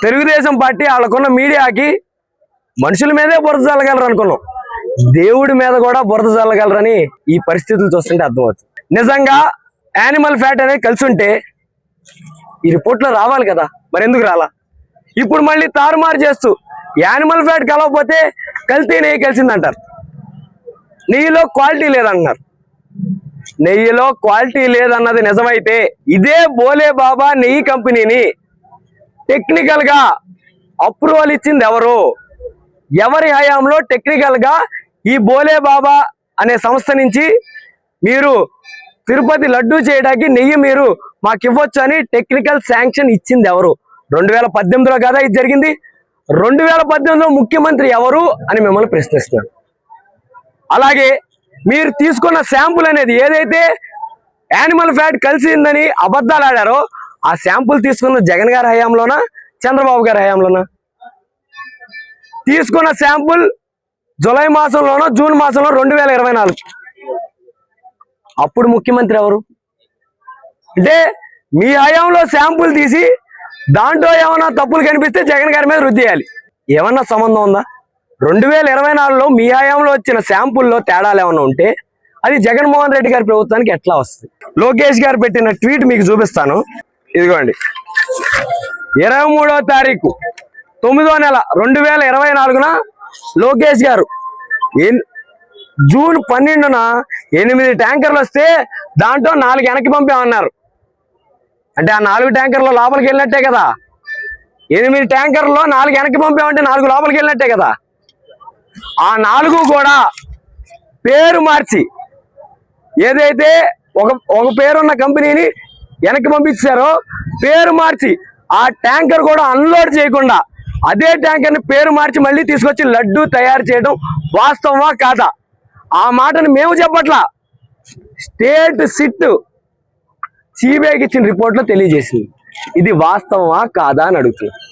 Telugu Desam party వాళ్ళకున్న మీడియాకి మనుషుల మీదే బురద చల్లగలరు అనుకున్నాం, దేవుడి మీద కూడా బురద చల్లగలరని ఈ పరిస్థితులు చూస్తుంటే అర్థమవుతుంది. నిజంగా యానిమల్ ఫ్యాట్ అనేది కలిసి ఉంటే ఈ రిపోర్ట్లో రావాలి కదా, మరి ఎందుకు రాలా? ఇప్పుడు మళ్ళీ తారుమారు చేస్తూ యానిమల్ ఫ్యాట్ కలవకపోతే కల్తీ నెయ్యి కలిసిందంటారు, నెయ్యిలో క్వాలిటీ లేదంటున్నారు. నెయ్యిలో క్వాలిటీ లేదన్నది నిజమైతే ఇదే బోలే బాబా నెయ్యి కంపెనీని టెక్నికల్ గా అప్రూవల్ ఇచ్చింది ఎవరు? ఎవరి హయాంలో టెక్నికల్ గా ఈ బోలే బాబా అనే సంస్థ నుంచి మీరు తిరుపతి లడ్డూ చేయడానికి నెయ్యి మీరు మాకు ఇవ్వచ్చు అని టెక్నికల్ శాంక్షన్ ఇచ్చింది ఎవరు? 2018లో కదా ఇది జరిగింది. 2018లో ముఖ్యమంత్రి ఎవరు అని మిమ్మల్ని ప్రశ్నిస్తున్నాను. అలాగే మీరు తీసుకున్న శాంపుల్ అనేది ఏదైతే యానిమల్ ఫ్యాట్ కలిసిందని అబద్ధాలు ఆడారో ఆ శాంపుల్ తీసుకున్న జగన్ గారి హయాంలోనా, చంద్రబాబు గారి హయాంలోనా? తీసుకున్న శాంపుల్ జూలై మాసంలోనో జూన్ మాసంలో 2024. అప్పుడు ముఖ్యమంత్రి ఎవరు? అంటే మీ హయాంలో శాంపుల్ తీసి దాంట్లో ఏమన్నా తప్పులు కనిపిస్తే జగన్ గారి మీద రుద్ది చేయాలి. ఏమన్నా సంబంధం ఉందా? 2024లో మీ హయాంలో వచ్చిన శాంపుల్లో తేడాలు ఏమన్నా ఉంటే అది జగన్మోహన్ రెడ్డి గారి ప్రభుత్వానికి ఎట్లా వస్తుంది? లోకేష్ గారు పెట్టిన ట్వీట్ మీకు చూపిస్తాను, ఇదిగోండి. 23వ తారీఖు 9వ నెల 2024న లోకేష్ గారు జూన్ 12న 8 ట్యాంకర్లు వస్తే దాంట్లో 4 వెనక్కి పంపామన్నారు. అంటే ఆ 4 ట్యాంకర్లు లోపలికి వెళ్ళినట్టే కదా. 8 ట్యాంకర్లో 4 వెనక్కి పంపామంటే 4 లోపలికి వెళ్ళినట్టే కదా. ఆ 4 కూడా పేరు మార్చి ఏదైతే ఒక పేరున్న కంపెనీని వెనక్కి పంపించారో పేరు మార్చి ఆ ట్యాంకర్ కూడా అన్లోడ్ చేయకుండా అదే ట్యాంకర్ని పేరు మార్చి మళ్ళీ తీసుకొచ్చి లడ్డూ తయారు చేయడం వాస్తవమా కాదా? ఆ మాటను మేము చెప్పట్లా, స్టేట్ సిట్ సిబిఐకి ఇచ్చిన రిపోర్ట్లో తెలియజేసింది. ఇది వాస్తవమా కాదా అని అడుగుతున్నాం.